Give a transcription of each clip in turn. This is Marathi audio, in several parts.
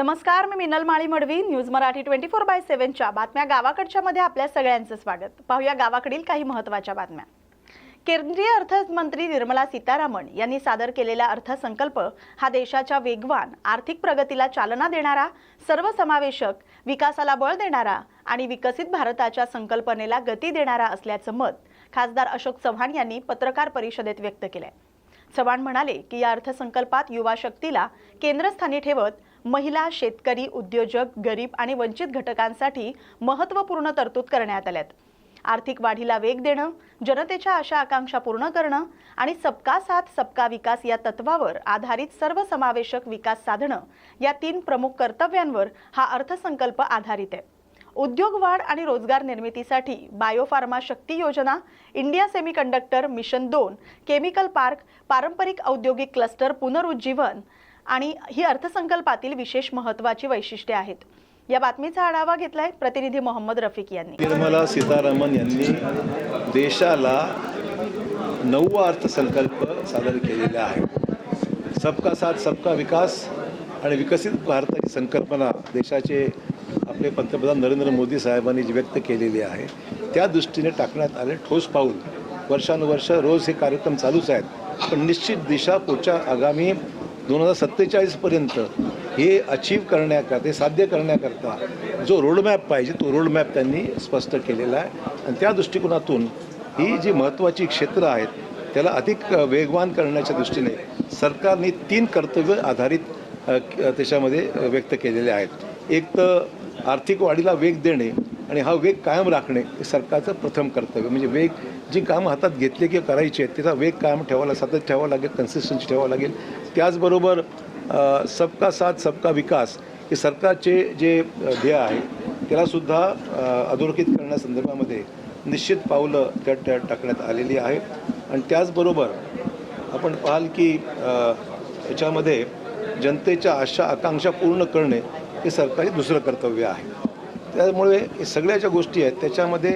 नमस्कार, मी मिनल माळी मडवी. न्यूज मराठी 24/7च्या बातम्या गावाकडच्या मध्ये आपल्या सगळ्यांचं स्वागत. पाहूया गावाकडील काही महत्त्वाच्या बातम्या. केंद्रीय अर्थमंत्री निर्मला सीतारामन यांनी सादर केलेला अर्थसंकल्प हा देशाच्या वेगवान आर्थिक प्रगतीला चालना देणारा, सर्वसमावेशक विकासाला बळ देणारा आणि विकसित भारताच्या संकल्पनेला गती देणारा असल्याचं मत खासदार अशोक चव्हाण यांनी पत्रकार परिषदेत व्यक्त केलंय. चव्हाण म्हणाले की या अर्थसंकल्पात युवा शक्तीला केंद्रस्थानी ठेवत महिला, शेतकरी, उद्योजक, गरीब आणि वंचित घटकांसाठी महत्त्वपूर्ण तरतूद करण्यात आल्यात. आर्थिक वाढीला वेग देणं, जनतेच्या आशा आकांक्षा पूर्ण करणं आणि सबका साथ सबका विकास या तत्वावर आधारित सर्वसमावेशक विकास साधणं या 3 प्रमुख कर्तव्यांवर हा अर्थसंकल्प आधारित आहे. उद्योग वाढ आणि रोजगार निर्मितीसाठी बायोफार्मा शक्ती योजना, India semiconductor mission 2, chemical park, पारंपरिक औद्योगिक क्लस्टर पुनरुज्जीवन आणि ही अर्थसंकल्पातील विशेष महत्त्वाची वैशिष्ट्ये आहेत. या बातमीचा आढावा घेतलाय प्रतिनिधी मोहम्मद रफिक यांनी. निर्मला सीतारामन यांनी देशाला 9वा अर्थसंकल्प सादर केलेला आहे. सबका साथ सबका विकास आणि विकसित भारताची संकल्पना देशाचे आपले पंतप्रधान नरेंद्र मोदी साहेबांनी जी व्यक्त केलेली आहे त्या दृष्टीने टाकण्यात आले ठोस पाऊल. वर्षानुवर्ष रोज हे कार्यक्रम चालूच आहेत, पण निश्चित दिशा पुढच्या आगामी 2047 पर्यंत हे अचीव करण्याकरता, हे साध्य करण्याकरता जो रोडमॅप पाहिजे तो रोडमॅप त्यांनी स्पष्ट केलेला आहे. आणि त्या दृष्टिकोनातून ही जी महत्त्वाची क्षेत्र आहेत त्याला अधिक वेगवान करण्याच्या दृष्टीने सरकारने 3 कर्तव्य आधारित त्याच्यामध्ये व्यक्त केलेले आहेत. एक तर आर्थिक वाढीला वेग देणे आणि हा वेग कायम राखणे हे सरकारचं प्रथम कर्तव्य. म्हणजे वेग जी कामं हातात घेतली किंवा करायची आहेत त्याचा वेग कायम ठेवायला, सातत्य ठेवावं लागेल, कन्सिस्टन्सी ठेवावं लागेल. त्याचबरोबर सबका साथ सबका विकास हे सरकारचे जे ध्येय आहे त्यालासुद्धा अधोरेखित करण्यासंदर्भामध्ये निश्चित पावलं त्या टाकण्यात आलेली आहेत. आणि त्याचबरोबर आपण पाहाल की याच्यामध्ये जनतेच्या आशा आकांक्षा पूर्ण करणे हे सरकारचे दुसरं कर्तव्य आहे. त्यामुळे हे सगळ्या ज्या गोष्टी आहेत त्याच्यामध्ये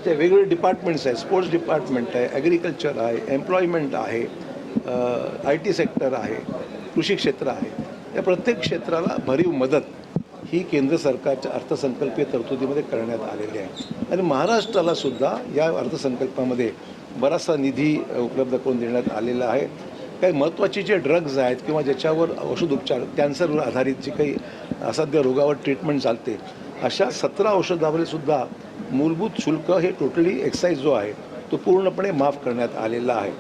जे वेगवेगळे डिपार्टमेंट्स आहेत, स्पोर्ट्स डिपार्टमेंट आहे, ॲग्रिकल्चर आहे, एम्प्लॉयमेंट आहे, IT सेक्टर आहे, कृषी क्षेत्र आहे, या प्रत्येक क्षेत्राला भरीव मदत ही केंद्र सरकारच्या अर्थसंकल्पीय तरतुदीमध्ये करण्यात आलेली आहे. आणि महाराष्ट्रालासुद्धा या अर्थसंकल्पामध्ये बराचसा निधी उपलब्ध करून देण्यात आलेला आहे. काही महत्त्वाचे जे ड्रग्ज आहेत किंवा ज्याच्यावर औषधोपचार, कॅन्सरवर आधारित जी काही असाध्य रोगावर ट्रीटमेंट चालते अशा 17 औषधावरील सुद्धा मूलभूत शुल्क हे टोटली एक्साईज जो आहे तो पूर्णपणे माफ करण्यात आलेला आहे.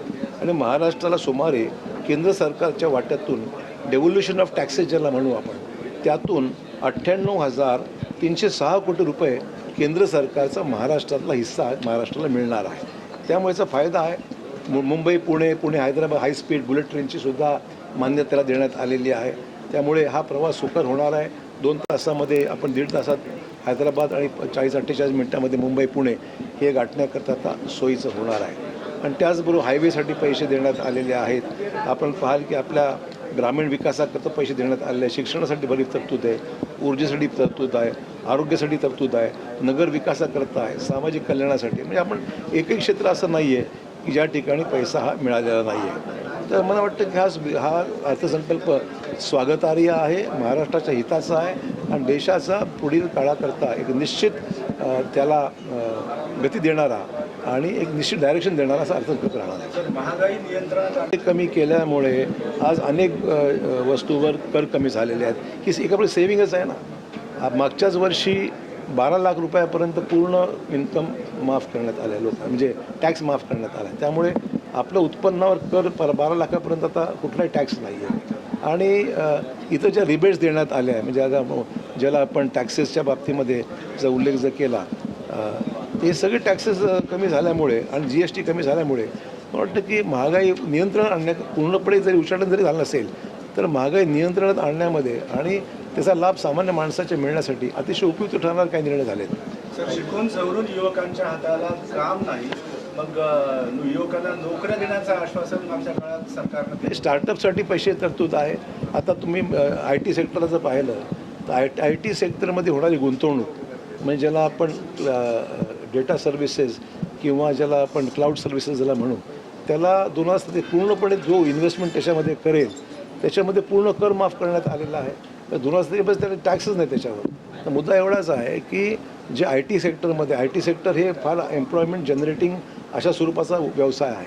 आणि महाराष्ट्राला सुमारे केंद्र सरकारच्या वाट्यातून डेव्होल्युशन ऑफ टॅक्सेस ज्याला म्हणू आपण, त्यातून 98,306 कोटी रुपये केंद्र सरकारचा महाराष्ट्रातला हिस्सा महाराष्ट्राला मिळणार आहे. त्यामुळे याचा फायदा आहे. मुंबई पुणे हैदराबाद हायस्पीड बुलेट ट्रेनची सुद्धा मान्यता देण्यात आलेली आहे. त्यामुळे हा प्रवास सुकर होणार आहे. 2 तासामध्ये आपण 1.5 तासात हैदराबाद आणि 40-48 मिनिटांमध्ये मुंबई पुणे हे गाठण्याकरता आता सोयीचं होणार आहे. आणि त्याचबरोबर हायवेसाठी पैसे देण्यात आलेले आहेत. आपण पाहाल की आपल्या ग्रामीण विकासाकरता पैसे देण्यात आलेले आहे. शिक्षणासाठी बरीच तरतूद आहे, ऊर्जेसाठी तरतूद आहे, आरोग्यासाठी तरतूद आहे, नगर विकासाकरता आहे, सामाजिक कल्याणासाठी. म्हणजे आपण एकही क्षेत्र असं नाही आहे की ज्या ठिकाणी पैसा हा मिळालेला नाही आहे. तर मला वाटतं की हा अर्थसंकल्प स्वागतार्ह आहे, महाराष्ट्राच्या हिताचा आहे आणि देशाचा पुढील काळाकरता एक निश्चित त्याला गती देणारा आणि एक निश्चित डायरेक्शन देणारा असा अर्थसंकल्प राहणार आहे. महागाई नियंत्रणात कमी केल्यामुळे आज अनेक वस्तूवर कर कमी झालेले आहेत ही एक आपली सेविंगच आहे ना. मागच्याच वर्षी 12 लाख रुपयापर्यंत पूर्ण इन्कम माफ करण्यात आलं आहे, म्हणजे टॅक्स माफ करण्यात आला आहे. त्यामुळे आपलं उत्पन्नावर कर 12 लाखापर्यंत आता कुठलाही टॅक्स नाही आहे. आणि इथं ज्या रिबेट्स देण्यात आल्या आहे, म्हणजे आता ज्याला आपण टॅक्सेसच्या बाबतीमध्ये जर उल्लेख जर केला, हे सगळे टॅक्सेस कमी झाल्यामुळे आणि GST कमी झाल्यामुळे मला वाटतं की महागाई नियंत्रणात आणण्यात पूर्णपणे जरी उच्चाटन जरी झालं नसेल तर महागाई नियंत्रणात आणण्यामध्ये आणि त्याचा लाभ सामान्य माणसाच्या मिळण्यासाठी अतिशय उपयुक्त ठरणारे काही निर्णय झालेत. सर, शिकून सवरून युवकांच्या हाताला काम नाही, मग युवकांना नोकऱ्या देण्याचं आश्वासन मागच्या काळात सरकारनं. स्टार्टअपसाठी पैसे तरतूद आहे. आता तुम्ही IT सेक्टरला जर पाहिलं तर IT सेक्टरमध्ये होणारी गुंतवणूक म्हणजे ज्याला आपण डेटा सर्व्हिसेस किंवा ज्याला आपण क्लाउड सर्व्हिसेस ज्याला म्हणू, त्याला 2000 पूर्णपणे जो इन्व्हेस्टमेंट त्याच्यामध्ये करेल त्याच्यामध्ये पूर्ण कर माफ करण्यात आलेला आहे. तर 2 वर्ष तरी बस त्याला टॅक्सच नाही त्याच्यावर. तर मुद्दा एवढाच आहे की जे IT सेक्टरमध्ये IT सेक्टर हे फार एम्प्लॉयमेंट जनरेटिंग अशा स्वरूपाचा व्यवसाय आहे.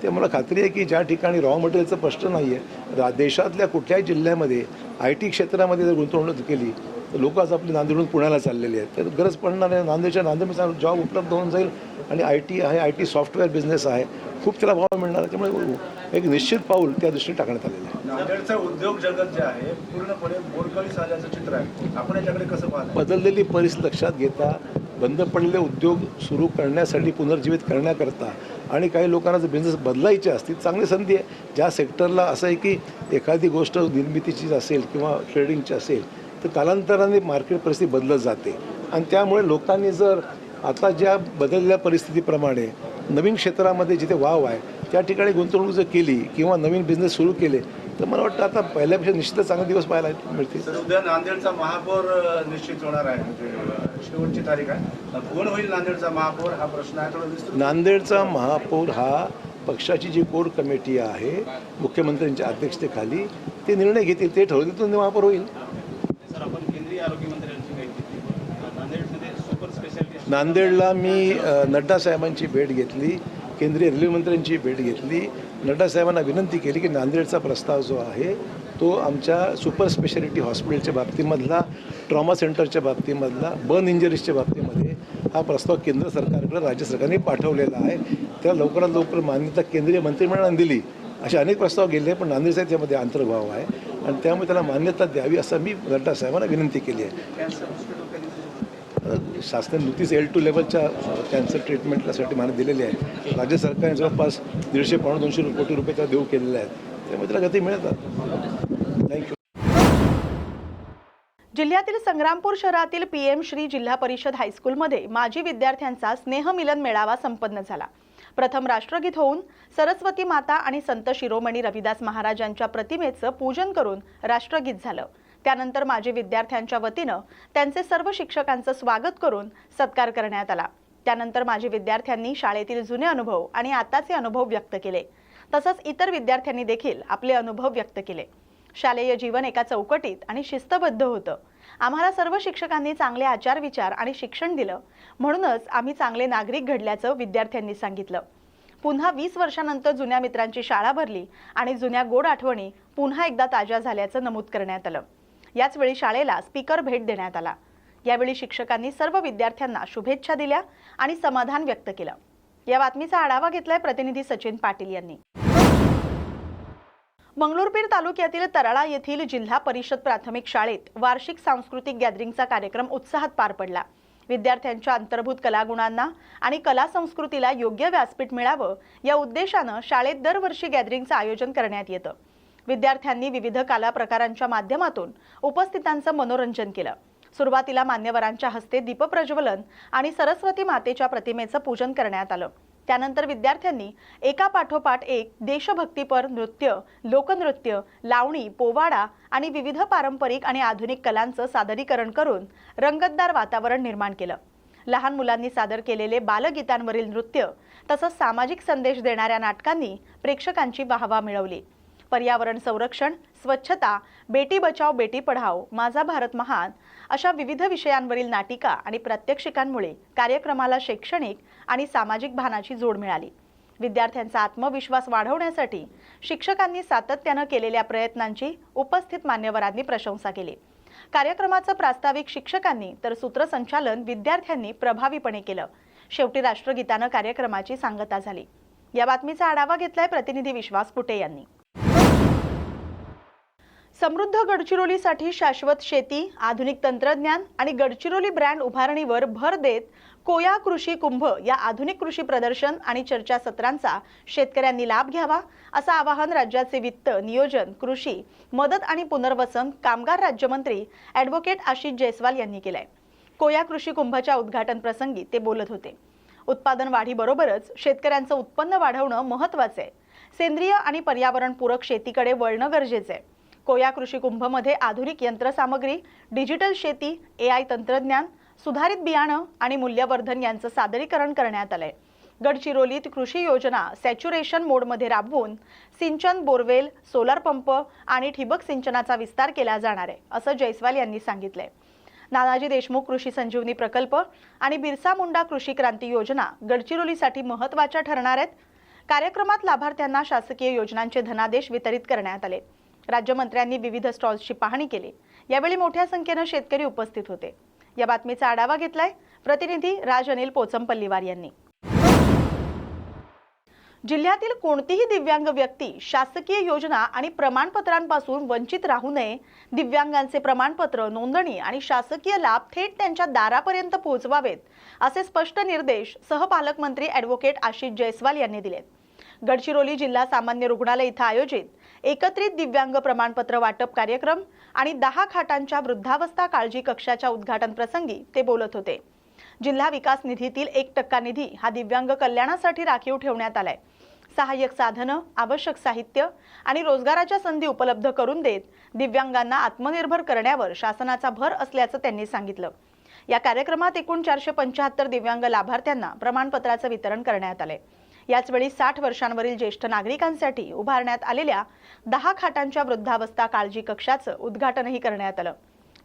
ते मला खात्री आहे की ज्या ठिकाणी रॉ मटेरियलचा प्रश्न नाही आहे, देशातल्या कुठल्याही जिल्ह्यामध्ये IT क्षेत्रामध्ये जर गुंतवणूक केली तर लोक आज आपली नांदेडहून पुण्याला चाललेली आहेत. तर गरज पडणार आहे नांदेडमध्ये जॉब उपलब्ध होऊन जाईल आणि IT आहे, IT सॉफ्टवेअर बिझनेस आहे, खूप त्याला भाव मिळणार आहे. त्यामुळे एक निश्चित पाऊल त्या दृष्टीने टाकण्यात आलेलं आहे. नांदेडचं उद्योग जगत जे आहे पूर्णपणे बोरकळीस आल्याचं चित्र आहे. आपण याच्याकडे कसं पाहता? बदललेली परिस्थिती लक्षात घेता बंद पडलेले उद्योग सुरू करण्यासाठी पुनर्जीवित करण्याकरता आणि काही लोकांना जर बिझनेस बदलायचे असतील चांगली संधी आहे. ज्या सेक्टरला असं आहे की एखादी गोष्ट निर्मितीची असेल किंवा ट्रेडिंगची असेल तर कालांतराने मार्केट परिस्थिती बदलत जाते आणि त्यामुळे लोकांनी जर आता ज्या बदललेल्या परिस्थितीप्रमाणे नवीन क्षेत्रामध्ये जिथे वाव आहे त्या ठिकाणी गुंतवणूक जर केली किंवा नवीन बिझनेस सुरू केले तर मला वाटतं आता पहिल्यापेक्षा निश्चितच चांगले दिवस पाहायला मिळतील. तर उद्या नांदेडचा महापौर निश्चित होणार आहे, म्हणजे शेवटची तारीख आहे. कोण होईल नांदेडचा महापौर हा प्रश्न आहे. थोडं विस्तृत. नांदेडचा महापौर हा पक्षाची जी कोर कमिटी आहे मुख्यमंत्र्यांच्या अध्यक्षतेखाली ते निर्णय घेतील, ते ठरवतील तो महापौर होईल. सर, आपण केंद्रीय आरोग्यमंत्र्यांची भेट घेतली. नांदेडमध्ये सुपर स्पेशालिस्ट नांदेडला मी नड्डा साहेबांची भेट घेतली, केंद्रीय रेल्वे मंत्र्यांची भेट घेतली. नड्डा साहेबांना विनंती केली की नांदेडचा प्रस्ताव जो आहे तो आमच्या सुपर स्पेशालिटी हॉस्पिटलच्या बाबतीमधला, ट्रॉमा सेंटरच्या बाबतीमधला, बर्न इंजरीजच्या बाबतीमध्ये हा प्रस्ताव केंद्र सरकारकडे राज्य सरकारने पाठवलेला आहे. त्या लवकरात लवकर मान्यता केंद्रीय मंत्रिमंडळाने दिली. असे अनेक प्रस्ताव गेले पण नांदेडचा त्यामध्ये अंतर्भाव आहे आणि त्यामुळे त्याला मान्यता द्यावी असं मी नड्डा साहेबांना विनंती केली आहे. शासनाने नुकतीच L2 लेवलच्या कॅन्सर ट्रीटमेंटसाठी मान्यता दिलेली आहे. राज्य सरकारने जवळपास 150-200 कोटी रुपये त्याला देऊ केलेले आहेत. त्यामुळे त्याला गती मिळतात. थँक्यू. जिल्ह्यातील संग्रामपूर शहरातील PM श्री जिल्हा परिषद हायस्कूलमध्ये माजी विद्यार्थ्यांचा स्नेहमिलन मेळावा संपन्न झाला. प्रथम राष्ट्रगीत होऊन सरस्वती माता आणि संत शिरोमणी रविदास महाराजांच्या प्रतिमेचं पूजन करून राष्ट्रगीत झालं. त्यानंतर माजी विद्यार्थ्यांच्या वतीनं त्यांचे सर्व शिक्षकांचं स्वागत करून सत्कार करण्यात आला. त्यानंतर माजी विद्यार्थ्यांनी शाळेतील जुने अनुभव आणि आताचे अनुभव व्यक्त केले. तसंच इतर विद्यार्थ्यांनी देखील आपले अनुभव व्यक्त केले. शालेय जीवन एका चौकटीत आणि शिस्तबद्ध होतं. आम्हाला सर्व शिक्षकांनी चांगले आचार विचार आणि शिक्षण दिलं, म्हणूनच आम्ही चांगले नागरिक घडल्याचं विद्यार्थ्यांनी सांगितलं. पुन्हा 20 वर्षांनंतर जुन्या मित्रांची शाळा भरली आणि जुन्या गोड आठवणी पुन्हा एकदा ताज्या झाल्याचं नमूद करण्यात आलं. याचवेळी शाळेला स्पीकर भेट देण्यात आला. यावेळी शिक्षकांनी सर्व विद्यार्थ्यांना शुभेच्छा दिल्या आणि समाधान व्यक्त केलं. या बातमीचा आढावा घेतलाय प्रतिनिधी सचिन पाटील यांनी. मंगरुळपीर तालुक्यातील तराळा येथील जिल्हा परिषद प्राथमिक शाळेत वार्षिक सांस्कृतिक गॅदरिंगचा कार्यक्रम उत्साहात पार पडला. विद्यार्थ्यांच्या अंतर्भूत कलागुणांना आणि कला संस्कृतीला योग्य व्यासपीठ मिळावं या उद्देशानं शाळेत दरवर्षी गॅदरिंगचं आयोजन करण्यात येतं. विद्यार्थ्यांनी विविध कला प्रकारांच्या माध्यमातून उपस्थितांचं मनोरंजन केलं. सुरुवातीला मान्यवरांच्या हस्ते दीपप्रज्वलन आणि सरस्वती मातेच्या प्रतिमेचं पूजन करण्यात आलं. त्यानंतर विद्यार्थ्यांनी एकापाठोपाठ एक देशभक्तीपर नृत्य, लोकनृत्य, लावणी, पोवाडा आणि विविध पारंपरिक आणि आधुनिक कलांचं सादरीकरण करून रंगतदार वातावरण निर्माण केलं. लहान मुलांनी सादर केलेले बालगीतांवरील नृत्य तसंच सामाजिक संदेश देणाऱ्या नाटकांनी प्रेक्षकांची वाहवा मिळवली. पर्यावरण संरक्षण, स्वच्छता, बेटी बचाओ बेटी पढाओ, माझा भारत महान अशा विविध विषयांवरील नाटिका आणि प्रात्यक्षिकांमुळे कार्यक्रमाला शैक्षणिक आणि सामाजिक भानाची जोड मिळाली. विद्यार्थ्यांचा आत्मविश्वास वाढवण्यासाठी शिक्षकांनी सातत्यानं केलेल्या प्रयत्नांची उपस्थित मान्यवरांनी प्रशंसा केली. कार्यक्रमाचं प्रास्ताविक शिक्षकांनी तर सूत्रसंचालन विद्यार्थ्यांनी प्रभावीपणे केलं. शेवटी राष्ट्रगीतानं कार्यक्रमाची सांगता झाली. या बातमीचा आढावा घेतलाय प्रतिनिधी विश्वास कुटे यांनी. समृद्ध गडचिरोलीसाठी शाश्वत शेती, आधुनिक तंत्रज्ञान आणि गडचिरोली ब्रँड उभारणीवर भर देत कोया कृषी कुंभ या आधुनिक कृषी प्रदर्शन आणि चर्चासत्रांचा शेतकऱ्यांनी लाभ घ्यावा असं आवाहन राज्याचे वित्त, नियोजन, कृषी, मदत आणि पुनर्वसन कामगार राज्यमंत्री ॲडव्होकेट आशिष जयस्वाल यांनी केलंय. कोया कृषी कुंभच्या उद्घाटन प्रसंगी ते बोलत होते. उत्पादन वाढीबरोबरच शेतकऱ्यांचं उत्पन्न वाढवणं महत्त्वाचं आहे. सेंद्रिय आणि पर्यावरणपूरक शेतीकडे वळणं गरजेचं आहे. कोया कृषी कुंभमध्ये आधुनिक यंत्रसामग्री, डिजिटल शेती, AI तंत्रज्ञान, सुधारित बियाणं आणि मूल्यवर्धन यांचं सादरीकरण करण्यात आलंय. गडचिरोलीत कृषी योजना सॅच्युरेशन मोडमध्ये राबवून सिंचन, बोरवेल, सोलार पंप आणि ठिबक सिंचनाचा विस्तार केला जाणार आहे, असं जयस्वाल यांनी सांगितलंय. नानाजी देशमुख कृषी संजीवनी प्रकल्प आणि बिरसा मुंडा कृषी क्रांती योजना गडचिरोलीसाठी महत्त्वाच्या ठरणार आहेत. कार्यक्रमात लाभार्थ्यांना शासकीय योजनांचे धनादेश वितरित करण्यात आले. राज्यमंत्र्यांनी विविध स्टॉल्सची पाहणी केली. यावेळी मोठ्या संख्येने शेतकरी उपस्थित होते. या बातमीचा आढावा घेतलाय प्रतिनिधी राज अनिल पोचमपल्लीवार यांनी. जिल्ह्यातील कोणतीही दिव्यांग व्यक्ती शासकीय योजना आणि प्रमाणपत्रांपासून वंचित राहू नये. दिव्यांगांचे प्रमाणपत्र, नोंदणी आणि शासकीय लाभ थेट त्यांच्या दारापर्यंत पोहोचवावेत, असे स्पष्ट निर्देश सहपालकमंत्री ॲडव्होकेट आशिष जयस्वाल यांनी दिलेत. गडचिरोली जिल्हा सामान्य रुग्णालय इथं आयोजित एकत्रित दिव्यांग प्रमाणपत्र वाटप कार्यक्रम आणि 10 खाटांच्या वृद्धावस्था काळजी कक्षाच्या उद्घाटन प्रसंगी ते बोलत होते. जिल्हा विकास निधीतील 1% निधी हा दिव्यांग कल्याणासाठी राखीव ठेवण्यात आलाय. सहाय्यक साधनं, आवश्यक साहित्य आणि रोजगाराच्या संधी उपलब्ध करून देत दिव्यांगांना आत्मनिर्भर करण्यावर शासनाचा भर असल्याचं त्यांनी सांगितलं. या कार्यक्रमात एकूण 475 दिव्यांग लाभार्थ्यांना प्रमाणपत्राचं वितरण करण्यात आले. याचवेळी 60 वर्षांवरील ज्येष्ठ नागरिकांसाठी उभारण्यात आलेल्या 10 खाटांच्या वृद्धावस्था काळजी कक्षाचं उद्घाटनही करण्यात आलं.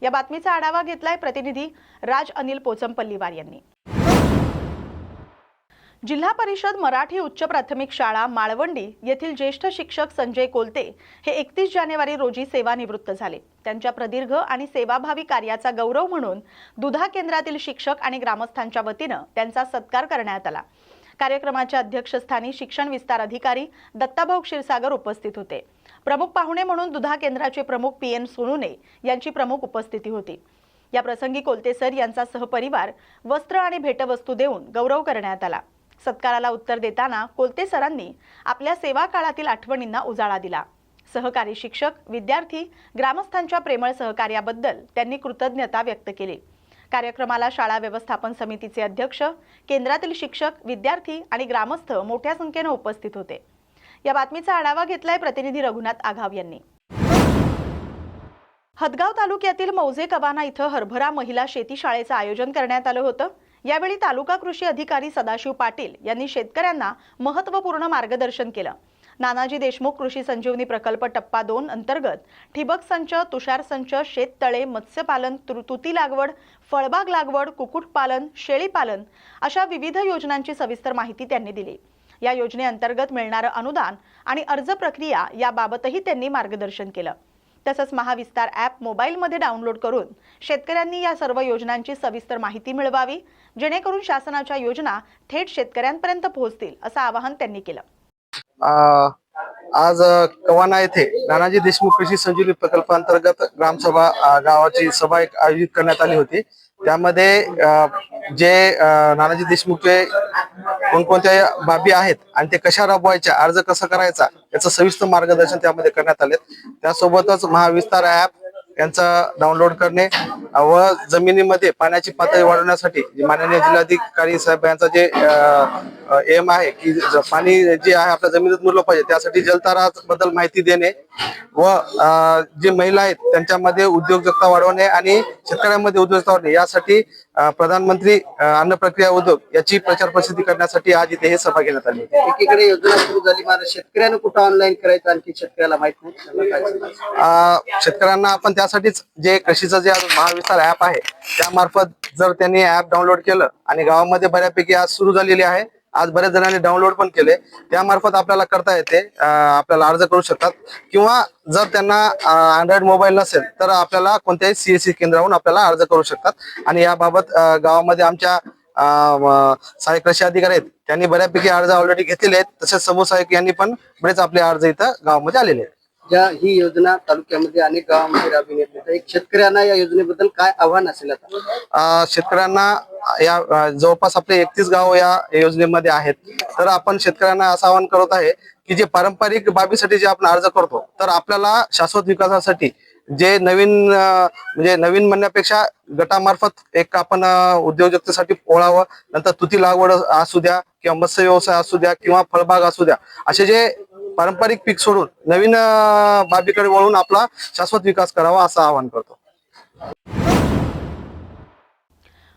या बातमीचा आढावा घेतलाय प्रतिनिधी राज अनिल पोचमपल्लीवार यांनी. जिल्हा परिषद मराठी उच्च प्राथमिक शाळा माळवंडी येथील ज्येष्ठ शिक्षक संजय कोलते हे 31 जानेवारी रोजी सेवानिवृत्त झाले. त्यांच्या प्रदीर्घ आणि सेवाभावी कार्याचा गौरव म्हणून दुधा केंद्रातील शिक्षक आणि ग्रामस्थांच्या वतीनं त्यांचा सत्कार करण्यात आला. कार्यक्रमाच्या अध्यक्षस्थानी शिक्षण विस्तार अधिकारी दत्ताभाऊ क्षीरसागर उपस्थित होते. प्रमुख पाहुणे म्हणून दुधा केंद्राचे प्रमुख PN सोनुने यांची प्रमुख उपस्थिती होती. या प्रसंगी कोलते सर यांचा सहपरिवार वस्त्र आणि भेटवस्तू देऊन गौरव करण्यात आला. सत्काराला उत्तर देताना कोलते सरांनी आपल्या सेवा काळातील आठवणींना उजाळा दिला. सहकारी शिक्षक, विद्यार्थी, ग्रामस्थांच्या प्रेमळ सहकार्याबद्दल त्यांनी कृतज्ञता व्यक्त केली. कार्यक्रमाला शाळा व्यवस्थापन समितीचे अध्यक्ष, केंद्रातील शिक्षक, विद्यार्थी आणि ग्रामस्थ मोठ्या संख्येने उपस्थित होते. या बातमीचा आढावा घेतलाय प्रतिनिधी रघुनाथ आघाव यांनी. हदगाव तालुक्यातील मौजे कवाना इथं हरभरा महिला शेती शाळेचं आयोजन करण्यात आलं होतं. यावेळी तालुका कृषी अधिकारी सदाशिव पाटील यांनी शेतकऱ्यांना महत्त्वपूर्ण मार्गदर्शन केलं. नानाजी देशमुख कृषी संजीवनी प्रकल्प टप्पा 2 अंतर्गत ठिबक संच, तुषार संच, शेततळे, मत्स्यपालन, तुती लागवड, फळबाग लागवड, कुक्कुटपालन, शेळीपालन अशा विविध योजनांची सविस्तर माहिती त्यांनी दिली. या योजनेअंतर्गत मिळणारं अनुदान आणि अर्ज प्रक्रिया याबाबतही त्यांनी मार्गदर्शन केलं. तसंच महाविस्तार ॲप मोबाईलमध्ये डाउनलोड करून शेतकऱ्यांनी या सर्व योजनांची सविस्तर माहिती मिळवावी, जेणेकरून शासनाच्या योजना थेट शेतकऱ्यांपर्यंत पोहोचतील, असं आवाहन त्यांनी केलं. आज कवाना येथे नानाजी देशमुख कृषी संजीवनी प्रकल्पांतर्गत ग्रामसभा गावाची सभा एक आयोजित करण्यात आली होती. त्यामध्ये जे नानाजी देशमुखचे कोणकोणत्या बाबी आहेत आणि ते कशा राबवायच्या, अर्ज कसा करायचा याचं सविस्तर मार्गदर्शन त्यामध्ये करण्यात आले. त्यासोबतच महाविस्तार ॲप यांचा डाउनलोड करणे व जमिनीमध्ये पाण्याची पातळी वाढवण्यासाठी माननीय जिल्हाधिकारी साहेब यांचा जे एम आहे की पाणी जे आहे आपल्या जमिनीत मुरलं पाहिजे, त्यासाठी जलताराबद्दल माहिती देणे व जे महिला आहेत त्यांच्यामध्ये उद्योजकता वाढवणे आणि शेतकऱ्यांमध्ये उद्योजकता वाढवणे यासाठी प्रधानमंत्री अन्न प्रक्रिया उद्योग याची प्रचार प्रसिद्धी करण्यासाठी आज इथे हे सभा घेण्यात आली होती. एकीकडे योजना सुरू झाली, मात्र शेतकऱ्यांना कुठं ऑनलाईन करायचं आणखी शेतकऱ्याला माहित नाही. शेतकऱ्यांना आपण त्यासाठीच जे कृषीचं जे महाविस्तार ऍप आहे त्यामार्फत जर त्यांनी ऍप डाउनलोड केलं आणि गावामध्ये बऱ्यापैकी आज सुरू झालेली आहे, आज बऱ्याच जणांनी डाउनलोड पण केले, त्यामार्फत आपल्याला करता येते, आपल्याला अर्ज करू शकतात. किंवा जर त्यांना अँड्रॉइड मोबाईल नसेल तर आपल्याला कोणत्याही CSC केंद्रावरून आपल्याला अर्ज करू शकतात. आणि याबाबत गावामध्ये आमच्या सहाय्यक कृषी अधिकारी आहेत, त्यांनी बऱ्यापैकी अर्ज ऑलरेडी घेतलेले आहेत. तसेच समूह सहाय्यक यांनी पण बरेच आपले अर्ज इथं गावामध्ये आलेले आहेत. ज्या ही योजना तालुक्यामध्ये अनेक गावांमध्ये राबविण्यात येते, एक शेतकऱ्यांना या योजनेबद्दल काय आव्हान असेल? आता शेतकऱ्यांना या जवळपास आपले 31 गाव या योजनेमध्ये आहेत. तर आपण शेतकऱ्यांना असं आवाहन करत आहे की जे पारंपरिक बाबीसाठी जे आपण अर्ज करतो, तर आपल्याला शाश्वत विकासासाठी जे नवीन म्हणजे नवीन म्हणण्यापेक्षा गटामार्फत एक आपण उद्योजकतेसाठी ओळावं, नंतर तुती लागवड असू द्या किंवा मत्स्य व्यवसाय असू द्या किंवा फळबाग असू द्या, असे जे पारंपरिक पीक सोडून नवीन बाबीकडे वळून आपला शाश्वत विकास करावा असं आवाहन करतो.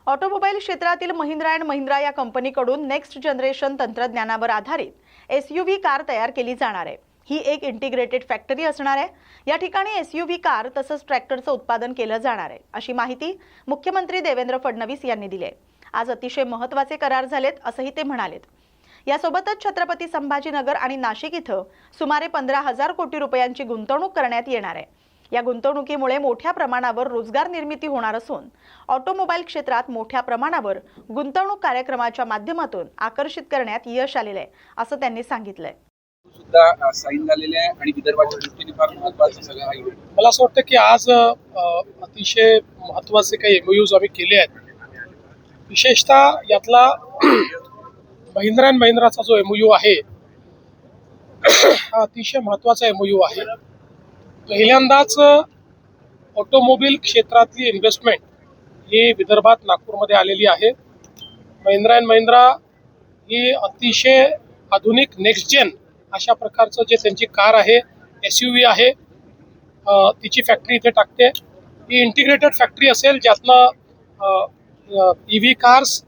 ऑटोमोबाईल क्षेत्रातील महिंद्रा अँड महिंद्रा या कंपनीकडून नेक्स्ट जनरेशन तंत्रज्ञानावर आधारित SUV कार तयार केली जाणार आहे। ही एक इंटिग्रेटेड फॅक्टरी असणार आहे। या ठिकाणी SUV कार तसंच ट्रॅक्टरचं उत्पादन केलं जाणार आहे, अशी माहिती मुख्यमंत्री देवेंद्र फडणवीस यांनी दिली आहे। आज अतिशय महत्त्वाचे करार झालेत असंही ते म्हणालेत। यासोबतच छत्रपती संभाजीनगर आणि नाशिक इथं सुमारे 15,000 कोटी रुपयांची गुंतवणूक करण्यात येणार आहे। या गुंतवणुकीमुळे मोठ्या प्रमाणावर रोजगार निर्मिती होणार असून ऑटोमोबाईल क्षेत्रात मोठ्या प्रमाणावर गुंतवणूक कार्यक्रमाच्या माध्यमातून आकर्षित करण्यात यश आलेलं आहे, असं त्यांनी सांगितलंय। सुद्धा साईन झालेले आहे आणि विदर्भाच्या दृष्टीने फार महत्त्वाचं सगळं आहे। मला असं वाटतं की आज अतिशय महत्त्वाचे काही MOUs आम्ही केले आहेत। विशेषतः यातला महिंद्रा अँड महिंद्राचा जो MOU आहे हा अतिशय महत्त्वाचा MOU आहे। पहिल्यांदाच ऑटोमोबाईल क्षेत्रातली इन्व्हेस्टमेंट ही विदर्भात नागपूरमध्ये आलेली आहे। महिंद्रा अँड महिंद्रा ही अतिशय आधुनिक नेक्स्ट जेन अशा प्रकारचं जे त्यांची कार आहे, SUV आहे, तिची फॅक्टरी इथे टाकते। ही इंटिग्रेटेड फॅक्टरी असेल ज्यातनं EV cars,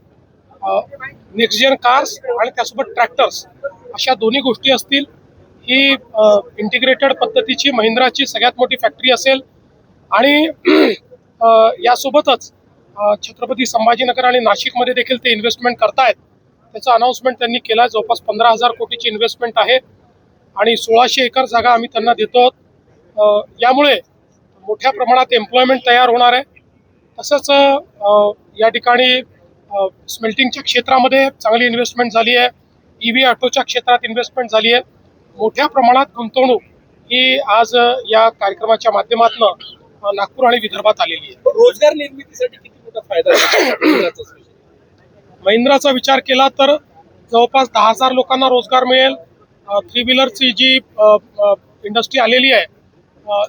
next gen cars आणि त्यासोबत ट्रॅक्टर्स अशा दोन्ही गोष्टी असतील। ही इंटिग्रेटेड पद्धतीची महिंद्राची सगळ्यात मोठी फॅक्टरी असेल आणि यासोबतच छत्रपती संभाजीनगर आणि नाशिकमध्ये देखील ते इन्व्हेस्टमेंट करतायत। त्याचं अनाउन्समेंट त्यांनी केलं। जवळपास 15,000 कोटीची इन्व्हेस्टमेंट आहे आणि 1600 एकर जागा आम्ही त्यांना देतो। यामुळे मोठ्या प्रमाणात एम्प्लॉयमेंट तयार होणार आहे। तसंच या ठिकाणी स्मेल्टिंगच्या क्षेत्रामध्ये चांगली इन्व्हेस्टमेंट झाली आहे। EV ऑटोच्या क्षेत्रात इन्व्हेस्टमेंट झाली आहे। मोठ्या प्रमाणात गुंतवणूक ही आज या कार्यक्रमाच्या माध्यमातून नागपूर आणि विदर्भात आलेली आहे। रोजगार निर्मितीसाठी किती मोठा फायदा आहे? महिंद्राचा विचार केला तर जवळपास 10,000 लोकांना रोजगार मिळेल। 3 व्हीलरची जी इंडस्ट्री आलेली आहे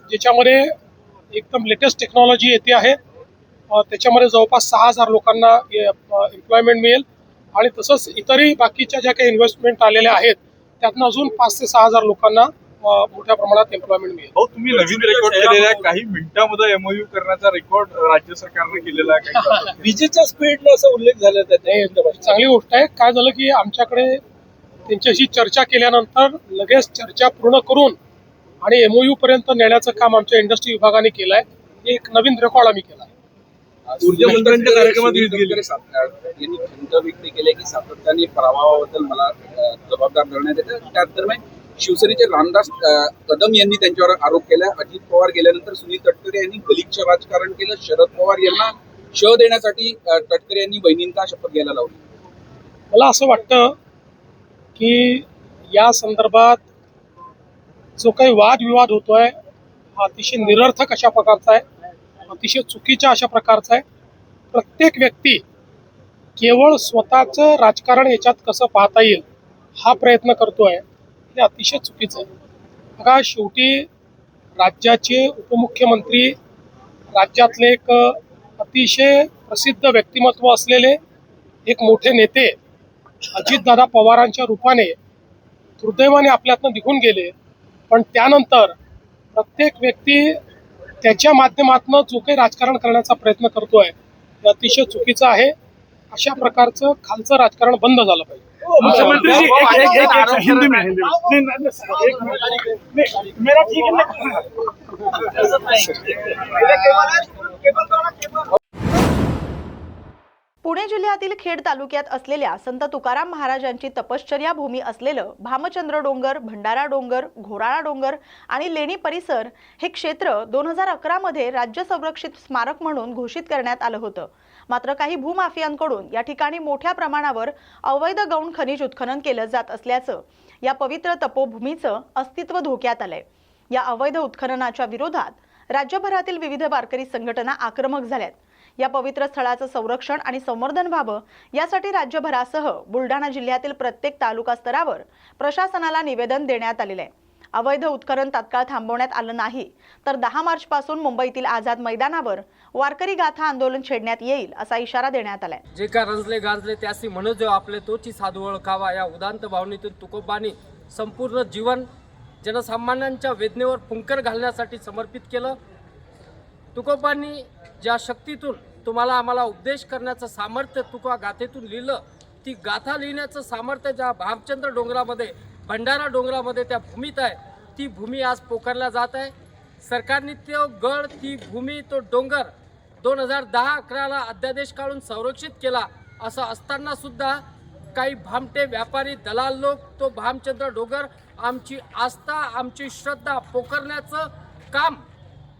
ज्याच्यामध्ये एकदम लेटेस्ट टेक्नॉलॉजी येते आहे, त्याच्यामध्ये जवळपास 6,000 लोकांना एम्प्लॉयमेंट मिळेल आणि तसंच इतरही बाकीच्या ज्या काही इन्व्हेस्टमेंट आलेल्या आहेत त्यातनं अजून 5,000 ते 6,000 लोकांना मोठ्या प्रमाणात एम्प्लॉयमेंट मिळेल। हो, तुम्ही नवीन रेकॉर्ड केलेला आहे, काही मिनिटांमध्ये MOU करण्याचा रेकॉर्ड राज्य सरकारने केलेला आहे। विजेच्या स्पीडला असा उल्लेख झाला त्यात चांगली गोष्ट आहे। काय झालं की आमच्याकडे त्यांच्याशी चर्चा केल्यानंतर लगेच चर्चा पूर्ण करून आणि MOU पर्यंत नेण्याचं काम आमच्या इंडस्ट्री विभागाने केलं आहे। एक नवीन रेकॉर्ड आम्ही केला आहे। ऊर्जा मंत्र्यांच्या कार्यक्रमात यांनी खंत व्यक्त केली की सातत्याने प्रभावाबद्दल मला जबाबदार धरण्यात येतं। त्या दरम्यान शिवसेनेचे रामदास कदम यांनी त्यांच्यावर आरोप केला। अजित पवार गेल्यानंतर सुनील तटकरे यांनी गलिच्छ राजकारण केलं। शरद पवार यांना श देण्यासाठी तटकरे यांनी बहिणींना शपथ घ्यायला लावली। मला असं वाटतं की या संदर्भात जो काही वादविवाद होतोय हा अतिशय निरर्थक अशा प्रकारचा आहे, अतिशय चुकीच्या अशा प्रकारचा आहे। प्रत्येक व्यक्ती केवळ स्वतःचं राजकारण याच्यात कसं पाहता येईल हा प्रयत्न करतोय, हे अतिशय चुकीचं आहे। बघा, शेवटी राज्याचे उपमुख्यमंत्री, राज्यातले एक अतिशय प्रसिद्ध व्यक्तिमत्व असलेले एक मोठे नेते अजितदादा पवारांच्या रूपाने दुर्दैवाने आपल्यातनं निघून गेले। पण त्यानंतर प्रत्येक व्यक्ती त्याच्या माध्यमातून जो काही राजकारण करण्याचा प्रयत्न करतोय हे अतिशय चुकीचं आहे। अशा प्रकारचं खालचं राजकारण बंद झालं पाहिजे। मुख्यमंत्री हिंदी में मेरा ठीक है। पुणे जिल्ह्यातील खेड तालुक्यात असलेल्या संत तुकाराम महाराजांची तपश्चर्या भूमी असलेलं भामचंद्र डोंगर, भंडारा डोंगर, घोराळा डोंगर आणि लेणी परिसर हे क्षेत्र 2011 मध्ये राज्य संरक्षित स्मारक म्हणून घोषित करण्यात आलं होतं। मात्र काही भूमाफियांकडून या ठिकाणी मोठ्या प्रमाणावर अवैध गौण खनिज उत्खनन केलं जात असल्याचं या पवित्र तपोभूमीचं अस्तित्व धोक्यात आलंय। या अवैध उत्खननाच्या विरोधात राज्यभरातील विविध वारकरी संघटना आक्रमक झाल्यात। या पवित्र स्थळाचं संरक्षण आणि संवर्धन व्हावं यासाठी राज्यभरासह बुलढाणा जिल्ह्यातील प्रत्येक तालुका स्तरावर प्रशासनाला निवेदन देण्यात आलेलं आहे। अवैध उत्खनन तात्काळ थांबवण्यात आलं नाही तर 10 मार्च पासून मुंबईतील आझाद मैदानावर वारकरी गाथा आंदोलन छेडण्यात येईल असा इशारा देण्यात आलाय। जे का रंजले गांजले त्यासी म्हणून जो आपले तोची साधू ओळखावा या उदांत भावनेतून तुकोबांनी संपूर्ण जीवन जनसामान्यांच्या वेदनेवर फुंकर घालण्यासाठी समर्पित केलं। तुकोबांनी ज्या शक्तीतून तुम्हाला आम्हाला उपदेश करण्याचं सामर्थ्य तुका गाथेतून लिहिलं, ती गाथा लिहिण्याचं सामर्थ्य ज्या भामचंद्र डोंगरामध्ये, भंडारा डोंगरामध्ये त्या भूमीत आहे, ती भूमी आज पोखरल्या जात आहे. सरकारने तो गड, ती भूमी, तो डोंगर 2010-11ला अध्यादेश काढून संरक्षित केला. असं असताना सुद्धा काही भामटे व्यापारी, दलाल लोक तो भामचंद्र डोंगर, आमची आस्था, आमची श्रद्धा पोखरण्याचं काम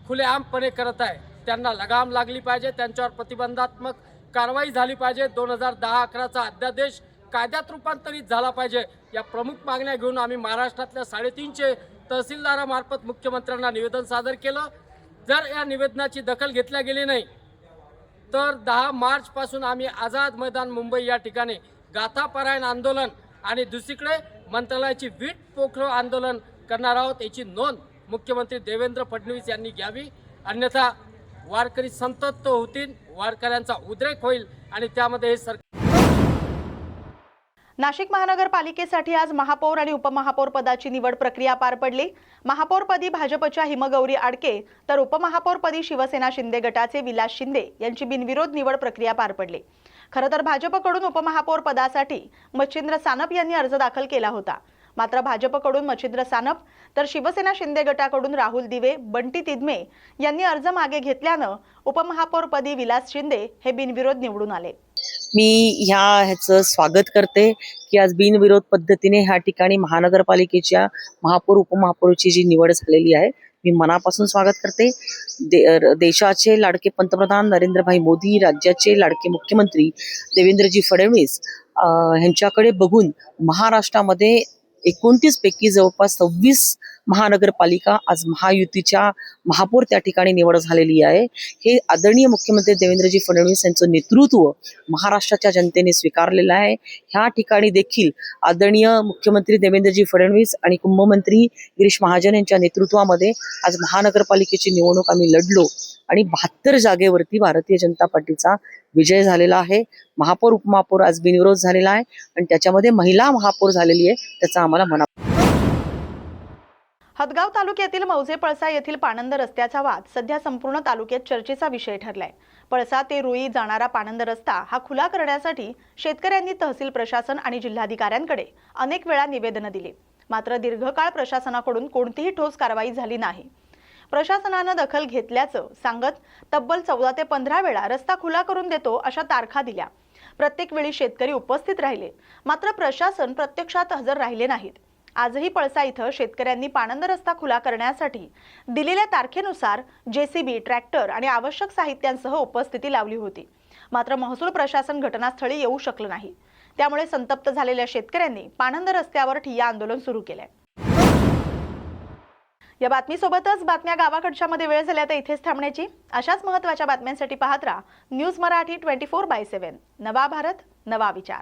खुलेआमपणे करत आहे. त्यांना लगाम लागली पाहिजे, त्यांच्यावर प्रतिबंधात्मक कारवाई झाली पाहिजे. 2010-11चा अध्यादेश कायद्यात रूपांतरित झाला पाहिजे. या प्रमुख मागण्या घेऊन आम्ही महाराष्ट्रातल्या 350 तहसीलदारामार्फत मुख्यमंत्र्यांना निवेदन सादर केलं. जर या निवेदनाची दखल घेतल्या गेली नाही तर 10 मार्चपासून आम्ही आझाद मैदान मुंबई या ठिकाणी गाथापारायण आंदोलन आणि दुसरीकडे मंत्रालयाची वीट पोखरो आंदोलन करणार आहोत. याची नोंद मुख्यमंत्री देवेंद्र फडणवीस यांनी घ्यावी, अन्यथा वारकरी संतप्त होतील, वारकऱ्यांचा उद्रेक होईल आणि त्यामध्ये हे सरकार. नाशिक महानगरपालिकेसाठी आज महापौर आणि उपमहापौर पदाची निवड प्रक्रिया पार पडली. महापौरपदी भाजपच्या हिमगौरी आडके तर उपमहापौरपदी शिवसेना शिंदे गटाचे विलास शिंदे यांची बिनविरोध निवड प्रक्रिया पार पडली. खरं तर भाजपकडून उपमहापौर पदासाठी मच्छिंद्र सानप यांनी अर्ज दाखल केला होता. मात्र भाजपकडून मच्छिंद्र सानप तर शिवसेना शिंदे गटाकडून राहुल दिवे, बंटी तिदमे यांनी अर्ज मागे घेतल्यानं उपमहापौरपदी विलास शिंदे हे बिनविरोध निवडून आले. मी ह्याचं स्वागत करते की आज बिनविरोध पद्धतीने ह्या ठिकाणी महानगरपालिकेच्या महापौर उपमहापौरची जी निवड झालेली आहे, मी मनापासून स्वागत करते. देशाचे लाडके पंतप्रधान नरेंद्रभाई मोदी, राज्याचे लाडके मुख्यमंत्री देवेंद्रजी फडणवीस ह्यांच्याकडे बघून महाराष्ट्रामध्ये 29 पैकी जवळपास 26 महानगरपालिका आज महायुतीच्या महापौर त्या ठिकाणी निवड झालेली आहे. हे आदरणीय मुख्यमंत्री देवेंद्रजी फडणवीस यांचं नेतृत्व महाराष्ट्राच्या जनतेने स्वीकारलेलं आहे. ह्या ठिकाणी देखील आदरणीय मुख्यमंत्री देवेंद्रजी फडणवीस आणि कुंभमंत्री गिरीश महाजन यांच्या नेतृत्वामध्ये आज महानगरपालिकेची निवडणूक आम्ही लढलो आणि 72 जागेवरती भारतीय जनता पार्टीचा विजय झालेला आहे. महापौर उपमहापौर आज बिनविरोध झालेला आहे आणि त्याच्यामध्ये महिला महापौर झालेली आहे, त्याचा आम्हाला मना. हदगाव तालुक्यातील मौजे पळसा येथील पाणंद रस्त्याचा वाद सध्या संपूर्ण तालुक्यात चर्चेचा विषय ठरलाय. पळसा ते रुई जाणारा पाणंद रस्ता हा खुला करण्यासाठी शेतकऱ्यांनी तहसील प्रशासन आणि जिल्हाधिकाऱ्यांकडे अनेक वेळा निवेदनं दिली. मात्र दीर्घकाळ प्रशासनाकडून कोणतीही ठोस कारवाई झाली नाही. प्रशासनानं दखल घेतल्याचं सांगत तब्बल 14 ते 15 वेळा रस्ता खुला करून देतो अशा तारखा दिल्या. प्रत्येक वेळी शेतकरी उपस्थित राहिले, मात्र प्रशासन प्रत्यक्षात हजर राहिले नाहीत. आजही पळसा इथं शेतकऱ्यांनी पाणंद रस्ता खुला करण्यासाठी दिलेल्या तारखेनुसार जेसीबी, ट्रॅक्टर आणि आवश्यक साहित्यांसह उपस्थिती लावली होती. मात्र महसूल प्रशासन घटनास्थळी येऊ शकलं नाही. त्यामुळे संतप्त झालेल्या शेतकऱ्यांनी पाणंद रस्त्यावर ठिय्या आंदोलन सुरू केलंय. या बातमीसोबतच बातम्या गावाकडच्या मध्ये वेळ झाल्या तर इथेच थांबण्याची. अशाच महत्त्वाच्या बातम्यांसाठी पाहत राहा न्यूज मराठी 24/7. नवा भारत, नवा विचार.